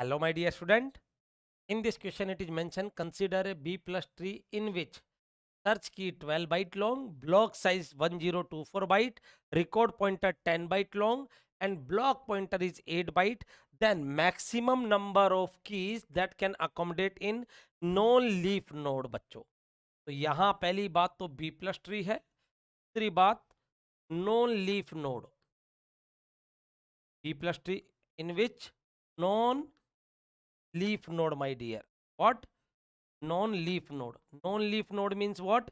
Hello, my dear student. In this question, it is mentioned consider a B plus tree in which search key 12 byte long, block size 1024 byte, record pointer 10 byte long, and block pointer is 8 byte. Then maximum number of keys that can accommodate in non-leaf node बच्चों. तो यहाँ पहली बात तो B plus tree है. दूसरी बात non-leaf node. B plus tree in which non-leaf node, my dear. What? Non-leaf node. Non-leaf node means what?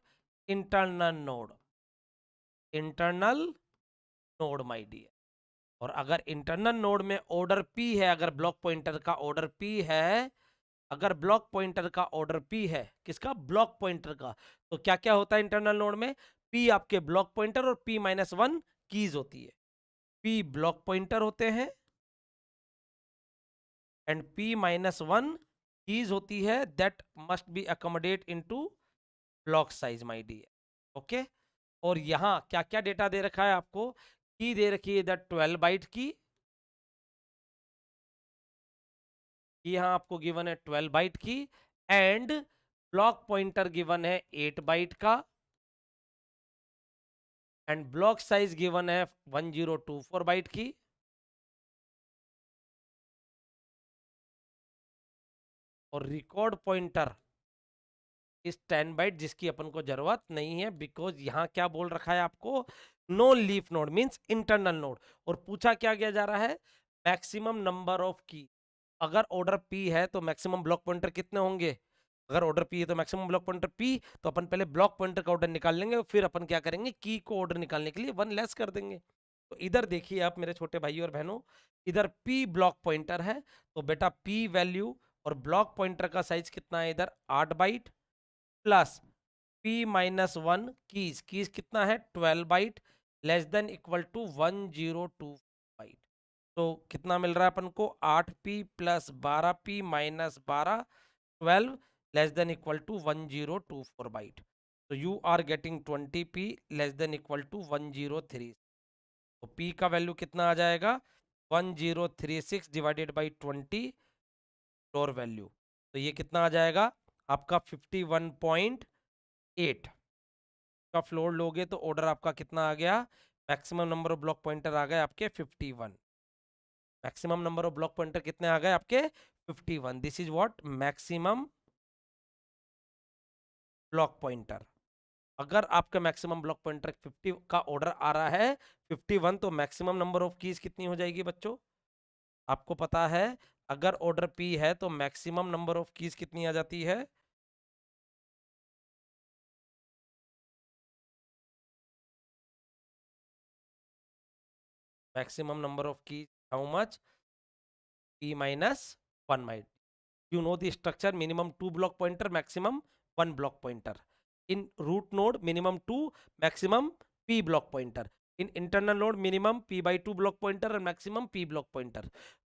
Internal node. Internal node, my dear. और अगर इंटरनल नोड में ऑर्डर P है, अगर block pointer का order P है, अगर block pointer का order P है, किसका? ब्लॉक पॉइंटर का, तो क्या क्या होता है इंटरनल नोड में? P आपके ब्लॉक पॉइंटर और P-1 कीज होती है. P ब्लॉक पॉइंटर होते हैं एंड P-1 कीज होती है that must be accommodate into block size, my dear. Okay. और यहां क्या क्या डेटा दे रखा है आपको? की दे रखी है दैट 12 बाइट की. यहां आपको गिवन है 12 बाइट की एंड ब्लॉक पॉइंटर गिवन है 8 बाइट का एंड ब्लॉक साइज गिवन है 1024 बाइट की. और रिकॉर्ड पॉइंटर इस 10 बाइट जिसकी अपन को जरूरत नहीं है बिकॉज यहां क्या बोल रखा है आपको? No leaf node means internal node. और पूछा क्या गया जा रहा है? मैक्सिमम नंबर ऑफ की. अगर ऑर्डर P है तो मैक्सिमम ब्लॉक पॉइंटर कितने होंगे? अगर ऑर्डर P है तो मैक्सिमम ब्लॉक पॉइंटर P, तो अपन पहले ब्लॉक पॉइंटर का ऑर्डर निकाल लेंगे, फिर अपन क्या करेंगे? की को ऑर्डर निकालने के लिए 1 लेस कर देंगे. तो इधर देखिए आप मेरे छोटे भाई और बहनों, इधर P ब्लॉक पॉइंटर है तो बेटा P वैल्यू और ब्लॉक पॉइंटर का साइज कितना है? इधर 8 बाइट प्लस P-1 कीज कितना है? 12 byte less than equal to 1025 byte. तो कितना मिल रहा है अपन को? 8P plus 12P minus 12 12 less than equal to 1024 byte. तो you are getting 20P less than equal to 103. तो P का वैल्यू कितना आ जाएगा? 1036 डिवाइडेड बाई 20 फ्लोर वैल्यू. तो ये कितना आ जाएगा आपका? 51.8 का फ्लोर लोगे तो ऑर्डर आपका कितना आ गया? Maximum number of block pointer आ गए आपके 51. Maximum number of block pointer कितने आ गए आपके? 51. This is what? Maximum block pointer. अगर आपका मैक्सिमम ब्लॉक पॉइंटर 50 का ऑर्डर आ रहा है 51, तो मैक्सिमम नंबर ऑफ कीज कितनी हो जाएगी बच्चों? आपको पता है अगर ऑर्डर P है तो मैक्सिमम नंबर ऑफ कीज कितनी आ जाती है? maximum number of keys how much? P-1 might. You know the structure: minimum 2 block pointer, maximum 1 block pointer. In root node minimum 2, maximum P block pointer. In internal node minimum P/2 block pointer and maximum P block pointer.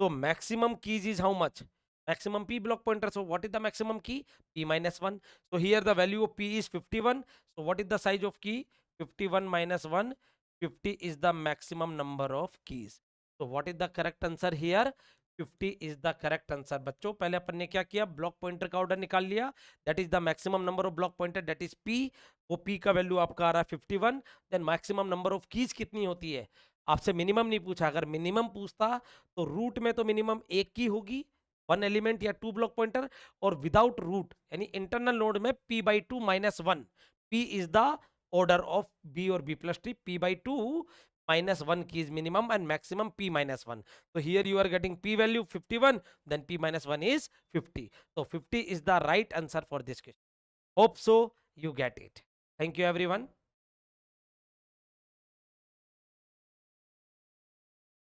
So maximum keys is how much? Maximum P block pointer. So what is the maximum key? P-1. So here the value of P is 51. So what is the size of key? 51 minus 1. 50 is the maximum number of keys. So what is the correct answer here? 50 is the correct answer. बच्चों पहले अपन ने क्या किया? Block pointer का order निकाल लिया. That is the maximum number of block pointer, that is P. वो P का वैल्यू आपका आ रहा है 51. Then maximum number of keys कितनी होती है? आपसे मिनिमम नहीं पूछा. अगर मिनिमम पूछता तो रूट में तो मिनिमम एक की होगी, 1 एलिमेंट या 2 ब्लॉक पॉइंटर. और विदाउट रूट यानी इंटरनल नोड में P/2 minus 1. P is the order of B or B plus tree. P/2 minus 1 key is minimum and maximum P-1. So here you are getting P value 51, then P-1 is 50. So 50 is the right answer for this question. Hope so you get it. Thank you everyone.